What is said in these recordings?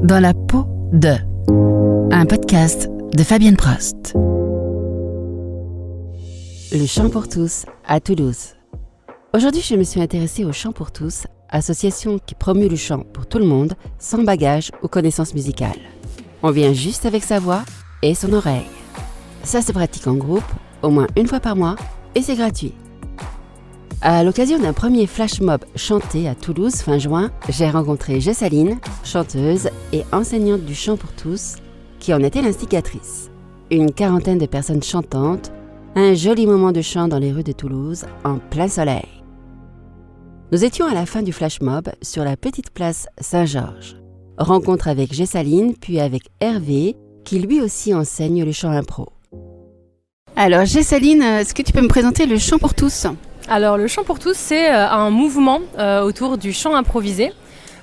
Dans la peau de, un podcast de Fabienne Prost. Le chant pour tous à Toulouse. Aujourd'hui, je me suis intéressée au chant pour tous, association qui promeut le chant pour tout le monde, sans bagage ou connaissances musicales. On vient juste avec sa voix et son oreille. Ça se pratique en groupe, au moins une fois par mois, et c'est gratuit. À l'occasion d'un premier flash mob chanté à Toulouse fin juin, j'ai rencontré Jessaline, chanteuse et enseignante du chant pour tous, qui en était l'instigatrice. Une quarantaine de personnes chantantes, un joli moment de chant dans les rues de Toulouse, en plein soleil. Nous étions à la fin du flash mob sur la petite place Saint-Georges. Rencontre avec Jessaline, puis avec Hervé, qui lui aussi enseigne le chant impro. Alors Jessaline, est-ce que tu peux me présenter le chant pour tous ? Alors le chant pour tous, c'est un mouvement autour du chant improvisé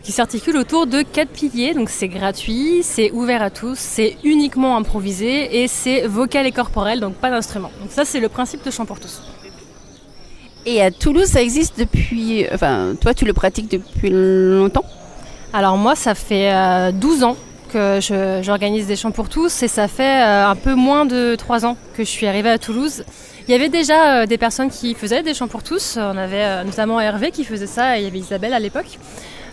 qui s'articule autour de 4 piliers. Donc c'est gratuit, c'est ouvert à tous, c'est uniquement improvisé et c'est vocal et corporel, donc pas d'instrument. Donc ça c'est le principe de chant pour tous. Et à Toulouse, ça existe depuis... Enfin, toi tu le pratiques depuis longtemps ? Alors moi ça fait 12 ans que j'organise des chants pour tous et ça fait un peu moins de 3 ans que je suis arrivée à Toulouse. Il y avait déjà des personnes qui faisaient des chants pour tous, on avait notamment Hervé qui faisait ça et il y avait Isabelle à l'époque.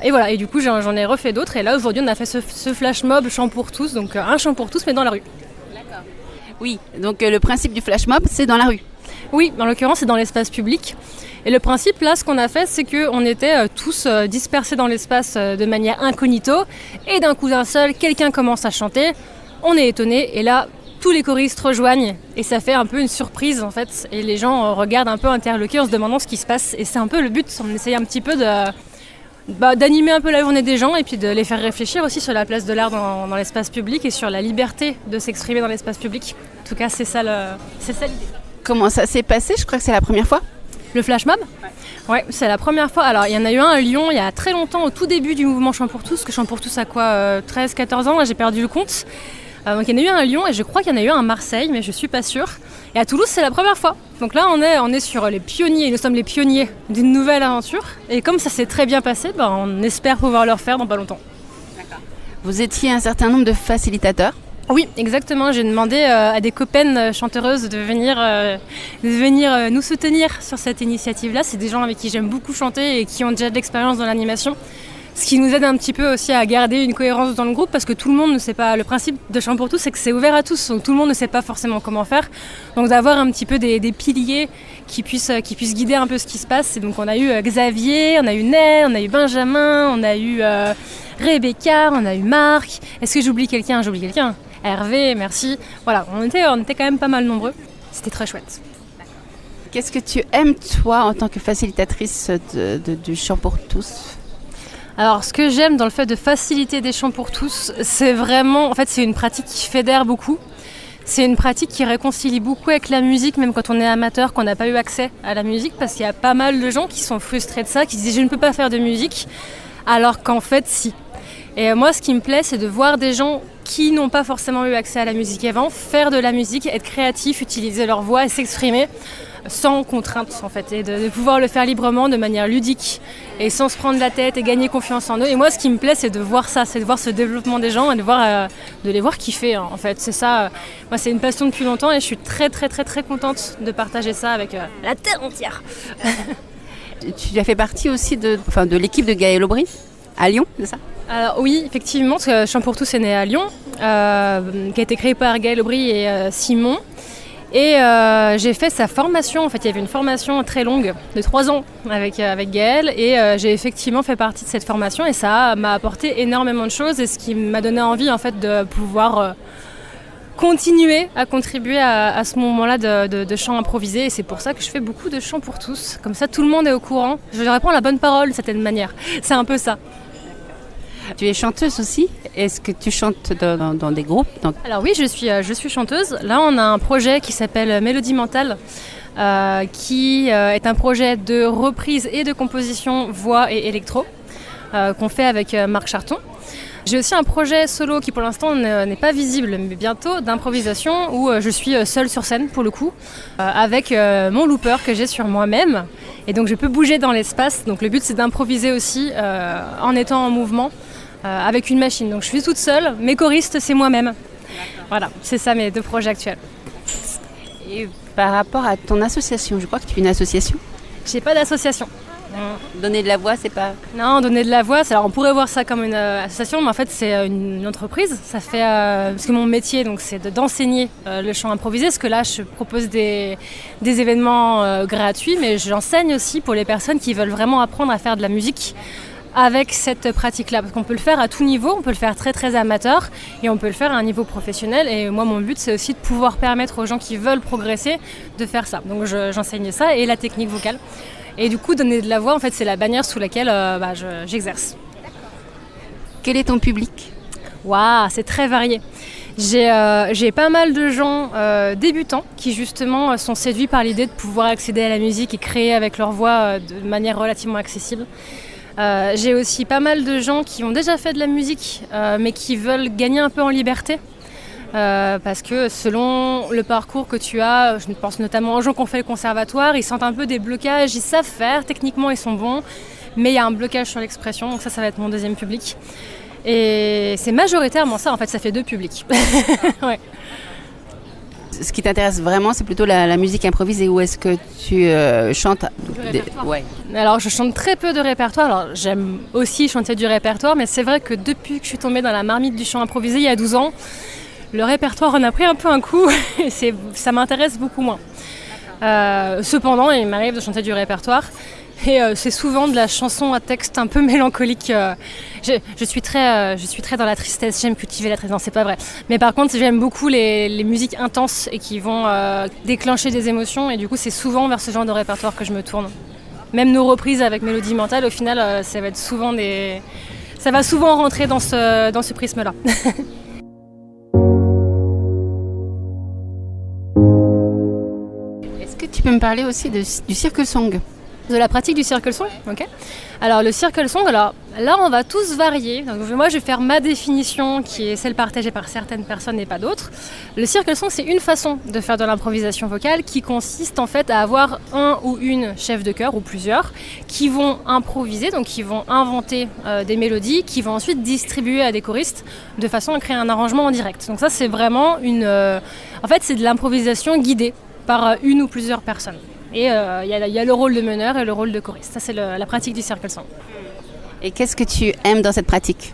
Et voilà, et du coup j'en ai refait d'autres et là aujourd'hui on a fait ce flash mob chant pour tous, donc un chant pour tous mais dans la rue. D'accord. Oui, donc le principe du flash mob c'est dans la rue. Oui, en l'occurrence c'est dans l'espace public. Et le principe là, ce qu'on a fait, c'est qu'on était tous dispersés dans l'espace de manière incognito et d'un coup d'un seul, quelqu'un commence à chanter, on est étonné et là... tous les choristes rejoignent et ça fait un peu une surprise en fait et les gens regardent un peu interloqués en se demandant ce qui se passe et c'est un peu le but, on essaye un petit peu d'animer un peu la journée des gens et puis de les faire réfléchir aussi sur la place de l'art dans l'espace public et sur la liberté de s'exprimer dans l'espace public. En tout cas c'est ça l'idée. Comment ça s'est passé ? Je crois que c'est la première fois. Le flash mob ? Ouais, c'est la première fois. Alors, il y en a eu un à Lyon il y a très longtemps, au tout début du mouvement Chant pour tous, que Chant pour tous a quoi, 13-14 ans, là j'ai perdu le compte. Donc il y en a eu un à Lyon et je crois qu'il y en a eu un à Marseille, mais je suis pas sûre. Et à Toulouse, c'est la première fois. Donc là, on est sur les pionniers, nous sommes les pionniers d'une nouvelle aventure. Et comme ça s'est très bien passé, on espère pouvoir le refaire dans pas longtemps. D'accord. Vous étiez un certain nombre de facilitateurs ? Oui, exactement. J'ai demandé à des copaines chanteuses de venir nous soutenir sur cette initiative-là. C'est des gens avec qui j'aime beaucoup chanter et qui ont déjà de l'expérience dans l'animation. Ce qui nous aide un petit peu aussi à garder une cohérence dans le groupe parce que tout le monde ne sait pas. Le principe de Chant pour tous, c'est que c'est ouvert à tous, donc tout le monde ne sait pas forcément comment faire. Donc d'avoir un petit peu des piliers qui puissent guider un peu ce qui se passe. Et donc on a eu Xavier, on a eu Ney, on a eu Benjamin, on a eu Rebecca, on a eu Marc. Est-ce que j'oublie quelqu'un ? J'oublie quelqu'un. Hervé, merci. Voilà, on était quand même pas mal nombreux. C'était très chouette. Qu'est-ce que tu aimes toi en tant que facilitatrice du Chant pour tous ? Alors, ce que j'aime dans le fait de faciliter des chants pour tous, c'est vraiment... En fait, c'est une pratique qui fédère beaucoup. C'est une pratique qui réconcilie beaucoup avec la musique, même quand on est amateur, qu'on n'a pas eu accès à la musique, parce qu'il y a pas mal de gens qui sont frustrés de ça, qui se disent « je ne peux pas faire de musique », alors qu'en fait, si. Et moi, ce qui me plaît, c'est de voir des gens qui n'ont pas forcément eu accès à la musique avant, faire de la musique, être créatifs, utiliser leur voix et s'exprimer sans contrainte en fait, et de pouvoir le faire librement, de manière ludique et sans se prendre la tête et gagner confiance en eux. Et moi, ce qui me plaît, c'est de voir ça, c'est de voir ce développement des gens et de les voir kiffer en fait. C'est ça, moi c'est une passion depuis longtemps et je suis très très très très contente de partager ça avec la terre entière. Tu as fait partie aussi de l'équipe de Gaël Aubry à Lyon, c'est ça ? Alors oui, effectivement, parce que Chant pour tous est né à Lyon, qui a été créé par Gaël Aubry et Simon. Et j'ai fait sa formation, en fait il y avait une formation très longue de 3 ans avec Gaël et j'ai effectivement fait partie de cette formation et ça m'a apporté énormément de choses et ce qui m'a donné envie en fait de pouvoir continuer à contribuer à ce moment-là de chant improvisé et c'est pour ça que je fais beaucoup de chants pour tous, comme ça tout le monde est au courant, je leur réponds la bonne parole d'une certaine manière, c'est un peu ça. Tu es chanteuse aussi ? Est-ce que tu chantes dans des groupes ? Alors oui, je suis chanteuse. Là, on a un projet qui s'appelle Mélodie Mentale, qui est un projet de reprise et de composition voix et électro, qu'on fait avec Marc Charton. J'ai aussi un projet solo qui pour l'instant n'est pas visible, mais bientôt, d'improvisation, où je suis seule sur scène pour le coup, avec mon looper que j'ai sur moi-même. Et donc je peux bouger dans l'espace. Donc le but c'est d'improviser aussi en étant en mouvement. avec une machine. Donc je suis toute seule, mes choristes c'est moi-même. Voilà, c'est ça mes 2 projets actuels. Et par rapport à ton association, je crois que tu es une association. J'ai pas d'association. Donner de la voix, c'est pas... Non, donner de la voix, alors on pourrait voir ça comme une association, mais en fait c'est une entreprise. Ça fait parce que mon métier donc c'est d'enseigner le chant improvisé, parce que là je propose des événements gratuits, mais j'enseigne aussi pour les personnes qui veulent vraiment apprendre à faire de la musique avec cette pratique-là, parce qu'on peut le faire à tout niveau, on peut le faire très très amateur et on peut le faire à un niveau professionnel. Et moi mon but c'est aussi de pouvoir permettre aux gens qui veulent progresser de faire ça. Donc j'enseigne ça et la technique vocale. Et du coup, donner de la voix, en fait, c'est la bannière sous laquelle j'exerce. Quel est ton public ? Waouh, c'est très varié. J'ai pas mal de gens débutants qui justement sont séduits par l'idée de pouvoir accéder à la musique et créer avec leur voix de manière relativement accessible. J'ai aussi pas mal de gens qui ont déjà fait de la musique mais qui veulent gagner un peu en liberté. Parce que selon le parcours que tu as, je pense notamment aux gens qui ont fait le conservatoire, ils sentent un peu des blocages, ils savent faire, techniquement ils sont bons, mais il y a un blocage sur l'expression, donc ça va être mon deuxième public. Et c'est majoritairement ça, en fait, ça fait 2 publics. Ouais. Ce qui t'intéresse vraiment, c'est plutôt la musique improvisée, ou est-ce que tu chantes Ouais. Alors je chante très peu de répertoire, alors j'aime aussi chanter du répertoire, mais c'est vrai que depuis que je suis tombée dans la marmite du chant improvisé il y a 12 ans, le répertoire en a pris un peu un coup et ça m'intéresse beaucoup moins. Cependant, il m'arrive de chanter du répertoire et c'est souvent de la chanson à texte un peu mélancolique. Je suis très dans la tristesse, j'aime cultiver la tristesse, non c'est pas vrai. Mais par contre, j'aime beaucoup les musiques intenses et qui vont déclencher des émotions et du coup c'est souvent vers ce genre de répertoire que je me tourne. Même nos reprises avec Mélodie Mentale, au final, ça va souvent rentrer dans ce prisme-là. Tu peux me parler aussi du circle song? De la pratique du circle song, ok. Alors le circle song, là on va tous varier. Donc, moi je vais faire ma définition qui est celle partagée par certaines personnes et pas d'autres. Le circle song c'est une façon de faire de l'improvisation vocale qui consiste en fait à avoir un ou une chef de chœur ou plusieurs qui vont improviser, donc qui vont inventer des mélodies, qui vont ensuite distribuer à des choristes de façon à créer un arrangement en direct. Donc ça c'est vraiment en fait c'est de l'improvisation guidée par une ou plusieurs personnes. Et il y a le rôle de meneur et le rôle de choriste. Ça, c'est la pratique du circle song. Et qu'est-ce que tu aimes dans cette pratique ?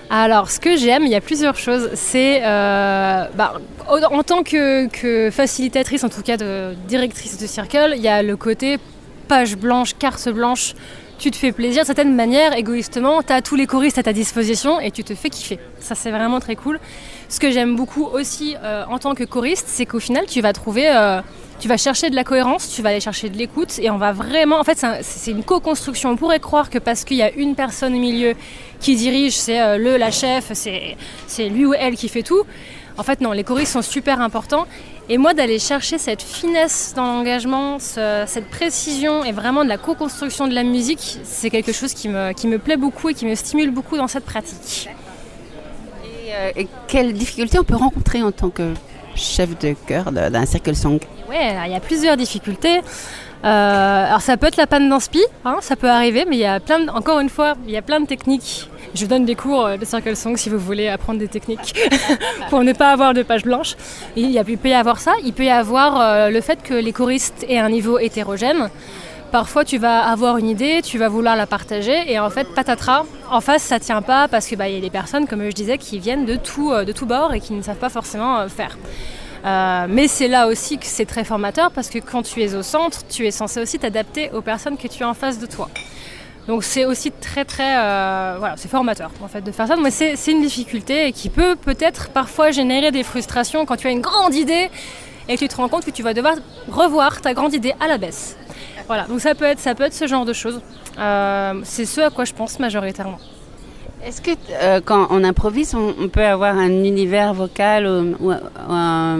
Alors, ce que j'aime, il y a plusieurs choses. C'est, en tant que facilitatrice, en tout cas de directrice de circle, il y a le côté page blanche, carte blanche. Tu te fais plaisir, de certaine manière, égoïstement, tu as tous les choristes à ta disposition et tu te fais kiffer. Ça, c'est vraiment très cool. Ce que j'aime beaucoup aussi en tant que choriste, c'est qu'au final, tu vas chercher de la cohérence, tu vas aller chercher de l'écoute et on va vraiment... En fait, c'est une co-construction. On pourrait croire que parce qu'il y a une personne au milieu qui dirige, c'est la chef, c'est lui ou elle qui fait tout. En fait, non, les choristes sont super importants. Et moi, d'aller chercher cette finesse dans l'engagement, cette précision et vraiment de la co-construction de la musique, c'est quelque chose qui me plaît beaucoup et qui me stimule beaucoup dans cette pratique. Et quelles difficultés on peut rencontrer en tant que chef de chœur d'un circle song ? Ouais, il y a plusieurs difficultés. Alors ça peut être la panne d'inspi, ça peut arriver, mais il y a encore une fois, il y a plein de techniques. Je donne des cours de circle song si vous voulez apprendre des techniques pour ne pas avoir de page blanche. Il peut y avoir ça, il peut y avoir le fait que les choristes aient un niveau hétérogène. Parfois tu vas avoir une idée, tu vas vouloir la partager et en fait patatras, en face ça tient pas parce que y a des personnes comme je disais qui viennent de tout bord et qui ne savent pas forcément faire. Mais c'est là aussi que c'est très formateur parce que quand tu es au centre, tu es censé aussi t'adapter aux personnes que tu as en face de toi. Donc c'est aussi très c'est formateur en fait de faire ça. Mais c'est une difficulté et qui peut-être parfois générer des frustrations quand tu as une grande idée et que tu te rends compte que tu vas devoir revoir ta grande idée à la baisse. Voilà, donc ça peut être ce genre de choses. C'est ce à quoi je pense majoritairement. Est-ce que quand on improvise, on peut avoir un univers vocal ou un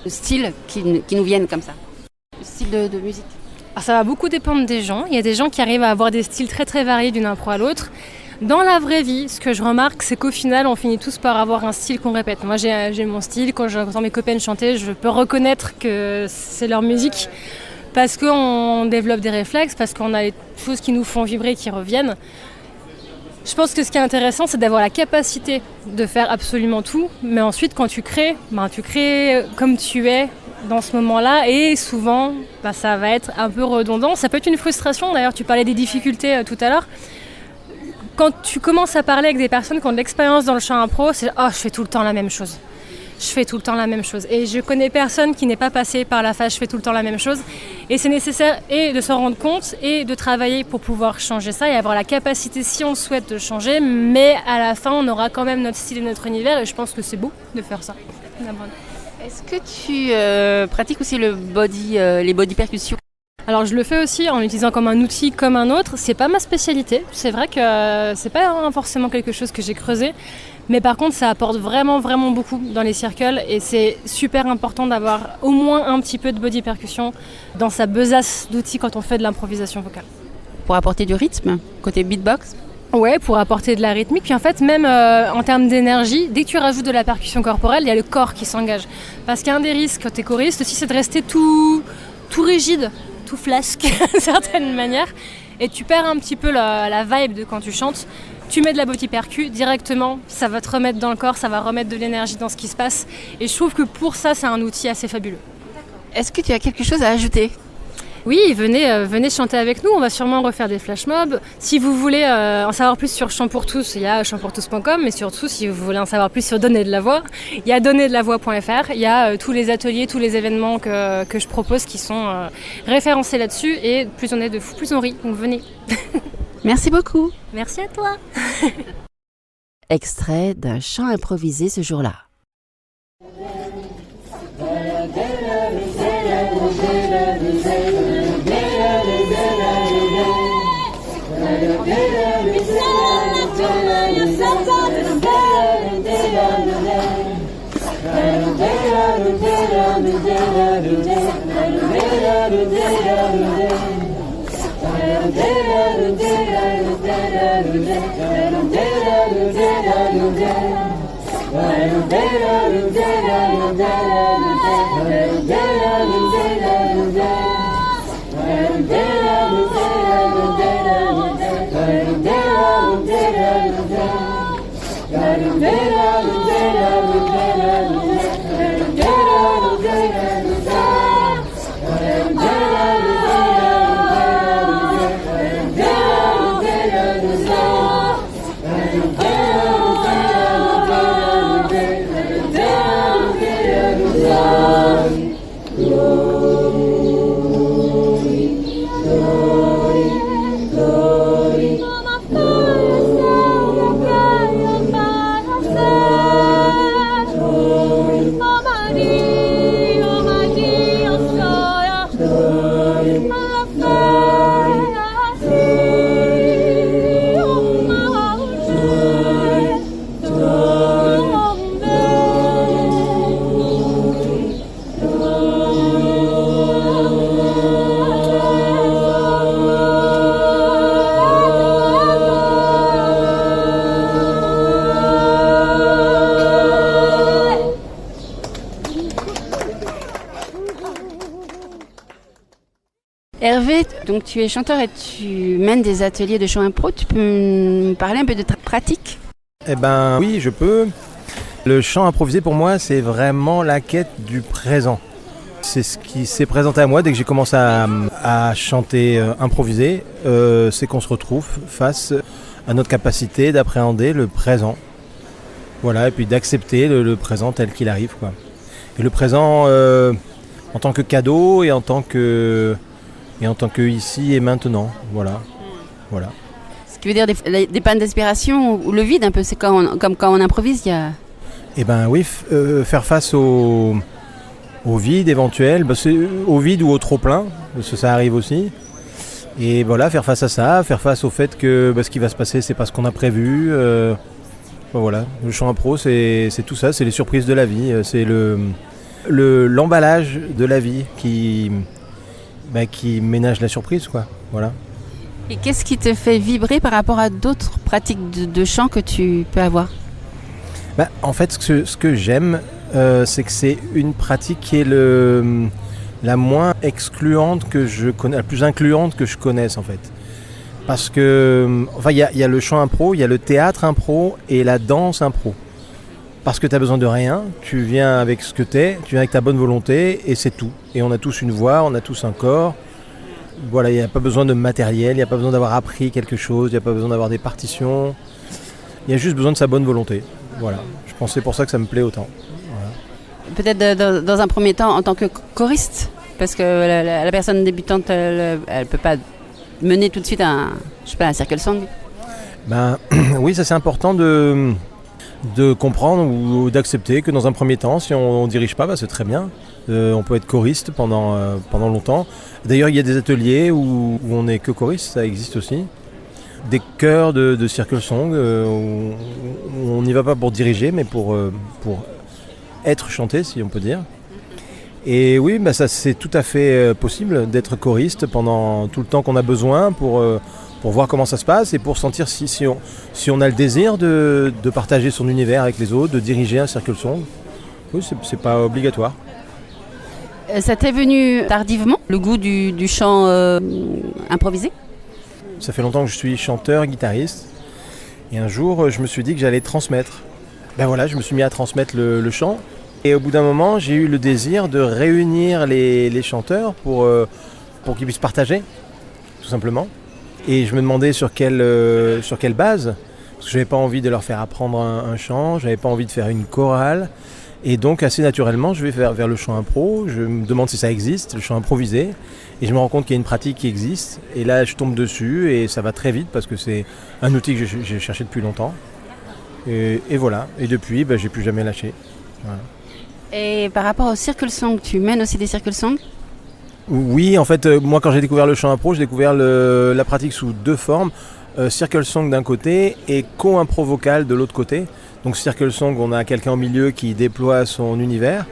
style qui nous vienne comme ça ? Le style de musique ? Alors ça va beaucoup dépendre des gens. Il y a des gens qui arrivent à avoir des styles très très variés d'une impro à l'autre. Dans la vraie vie, ce que je remarque, c'est qu'au final, on finit tous par avoir un style qu'on répète. Moi, j'ai mon style. Quand j'entends mes copaines chanter, je peux reconnaître que c'est leur musique. Parce qu'on développe des réflexes, parce qu'on a des choses qui nous font vibrer, qui reviennent. Je pense que ce qui est intéressant, c'est d'avoir la capacité de faire absolument tout, mais ensuite quand tu crées comme tu es dans ce moment-là, et souvent ça va être un peu redondant. Ça peut être une frustration, d'ailleurs tu parlais des difficultés tout à l'heure. Quand tu commences à parler avec des personnes qui ont de l'expérience dans le chant impro, c'est « oh, je fais tout le temps la même chose ». Je fais tout le temps la même chose. Et je connais personne qui n'est pas passé par la phase « je fais tout le temps la même chose ». Et c'est nécessaire et de s'en rendre compte et de travailler pour pouvoir changer ça et avoir la capacité, si on souhaite, de changer. Mais à la fin, on aura quand même notre style et notre univers. Et je pense que c'est beau de faire ça. Est-ce que tu pratiques aussi les body percussions ? Alors je le fais aussi en l'utilisant comme un outil comme un autre. C'est pas ma spécialité. C'est vrai que c'est pas forcément quelque chose que j'ai creusé. Mais par contre, ça apporte vraiment, vraiment beaucoup dans les circles et c'est super important d'avoir au moins un petit peu de body percussion dans sa besace d'outils quand on fait de l'improvisation vocale. Pour apporter du rythme, côté beatbox ? Ouais, pour apporter de la rythmique. Puis en fait, même en termes d'énergie, dès que tu rajoutes de la percussion corporelle, il y a le corps qui s'engage. Parce qu'un des risques quand t'es choriste aussi, c'est de rester tout rigide, tout flasque d'une certaine manière. Et tu perds un petit peu la vibe de quand tu chantes. Tu mets de la body percu directement, ça va te remettre dans le corps, ça va remettre de l'énergie dans ce qui se passe. Et je trouve que pour ça, c'est un outil assez fabuleux. Est-ce que tu as quelque chose à ajouter ? Oui, venez chanter avec nous, on va sûrement refaire des flash mobs. Si vous voulez en savoir plus sur Chant pour tous, il y a chantpourtous.com, mais surtout si vous voulez en savoir plus sur Donner de la voix, il y a donnerdelavoi.fr, il y a tous les ateliers, tous les événements que je propose qui sont référencés là-dessus et plus on est de fous, plus on rit, donc venez. Merci beaucoup. Merci à toi. Extrait d'un chant improvisé ce jour-là. Hervé, donc tu es chanteur et tu mènes des ateliers de chant impro. Tu peux me parler un peu de ta pratique ? Eh ben oui, je peux. Le chant improvisé pour moi, c'est vraiment la quête du présent. C'est ce qui s'est présenté à moi dès que j'ai commencé à chanter improvisé. C'est qu'on se retrouve face à notre capacité d'appréhender le présent. Voilà, et puis d'accepter le présent tel qu'il arrive, quoi. Et le présent en tant que cadeau et en tant que ici et maintenant. Voilà. Ce qui veut dire des pannes d'inspiration ou le vide un peu, c'est comme quand on improvise, il y a... Eh ben oui, faire face au vide éventuel, c'est au vide ou au trop plein, parce que ça arrive aussi. Et voilà, faire face à ça, faire face au fait que ce qui va se passer, c'est pas ce qu'on a prévu. Voilà, le chant impro, c'est tout ça, c'est les surprises de la vie, c'est l'emballage de la vie qui ménage la surprise, quoi. Voilà. Et qu'est-ce qui te fait vibrer par rapport à d'autres pratiques de chant que tu peux avoir ? En fait, ce que j'aime, c'est que c'est une pratique qui est la moins excluante que je connais, la plus incluante que je connaisse, en fait. Parce que, il y a le chant impro, il y a le théâtre impro et la danse impro. Parce que tu n'as besoin de rien, tu viens avec ce que tu es, tu viens avec ta bonne volonté et c'est tout. Et on a tous une voix, on a tous un corps. Voilà, il n'y a pas besoin de matériel, il n'y a pas besoin d'avoir appris quelque chose, il n'y a pas besoin d'avoir des partitions. Il y a juste besoin de sa bonne volonté. Voilà, je pense que c'est pour ça que ça me plaît autant. Voilà. Peut-être dans un premier temps en tant que choriste, parce que la personne débutante, elle ne peut pas mener tout de suite un circle song. Oui, ça c'est important de comprendre ou d'accepter que dans un premier temps, si on ne dirige pas, c'est très bien. On peut être choriste pendant longtemps. D'ailleurs, il y a des ateliers où on n'est que choriste, ça existe aussi. Des chœurs de circle song où on n'y va pas pour diriger, mais pour être chanté, si on peut dire. Et oui, ça c'est tout à fait possible d'être choriste pendant tout le temps qu'on a besoin pour voir comment ça se passe et pour sentir si on a le désir de partager son univers avec les autres, de diriger un circle song. Oui, c'est pas obligatoire. Ça t'est venu tardivement, le goût du chant improvisé ? Ça fait longtemps que je suis chanteur, guitariste. Et un jour, je me suis dit que j'allais transmettre. Je me suis mis à transmettre le chant. Et au bout d'un moment, j'ai eu le désir de réunir les chanteurs pour qu'ils puissent partager, tout simplement. Et je me demandais sur quelle base, parce que je n'avais pas envie de leur faire apprendre un chant, je n'avais pas envie de faire une chorale. Et donc assez naturellement, je vais vers le chant impro, je me demande si ça existe, le chant improvisé, et je me rends compte qu'il y a une pratique qui existe. Et là, je tombe dessus et ça va très vite parce que c'est un outil que j'ai cherché depuis longtemps. Et voilà, et depuis, j'ai plus jamais lâché. Voilà. Et par rapport au circle song, tu mènes aussi des circle songs ? Oui, en fait, moi quand j'ai découvert le chant impro, j'ai découvert la pratique sous deux formes. Circle song d'un côté et co-impro vocal de l'autre côté. Donc circle song, on a quelqu'un au milieu qui déploie son univers.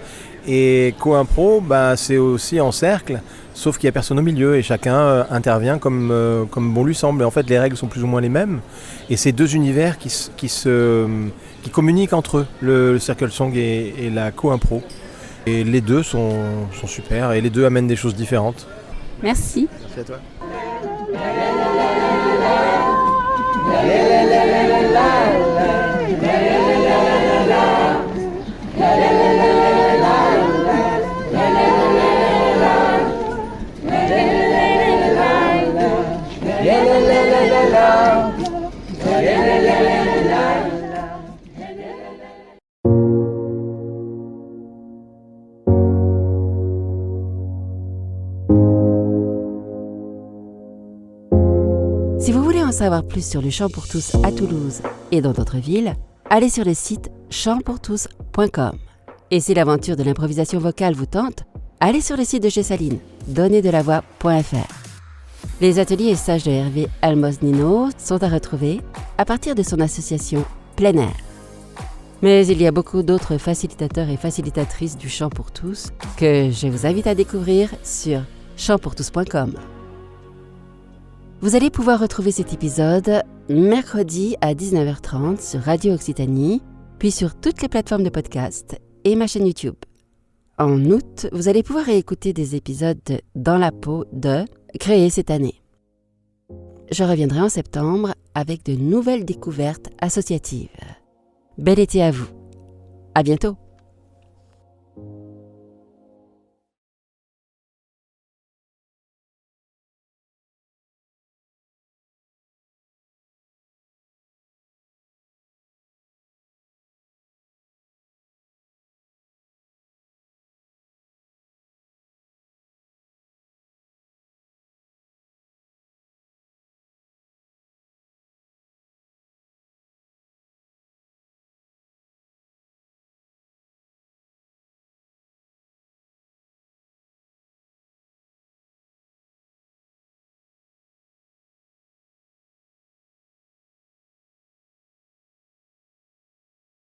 Et co-impro, c'est aussi en cercle, sauf qu'il n'y a personne au milieu et chacun intervient comme bon lui semble. Et en fait, les règles sont plus ou moins les mêmes. Et c'est deux univers qui communiquent entre eux, le circle song et la co-impro. Et les deux sont super et les deux amènent des choses différentes. Merci. Merci à toi. Si vous voulez en savoir plus sur le chant pour tous à Toulouse et dans d'autres villes, allez sur le site chantpourtous.com. Et si l'aventure de l'improvisation vocale vous tente, allez sur le site de Chessaline, donnerdelavoix.fr. Les ateliers et stages de Hervé Almos-Nino sont à retrouver à partir de son association Plein Air. Mais il y a beaucoup d'autres facilitateurs et facilitatrices du chant pour tous que je vous invite à découvrir sur chantpourtous.com. Vous allez pouvoir retrouver cet épisode mercredi à 19h30 sur Radio Occitanie, puis sur toutes les plateformes de podcast et ma chaîne YouTube. En août, vous allez pouvoir réécouter des épisodes de Dans la peau de créés cette année. Je reviendrai en septembre avec de nouvelles découvertes associatives. Bel été à vous. À bientôt.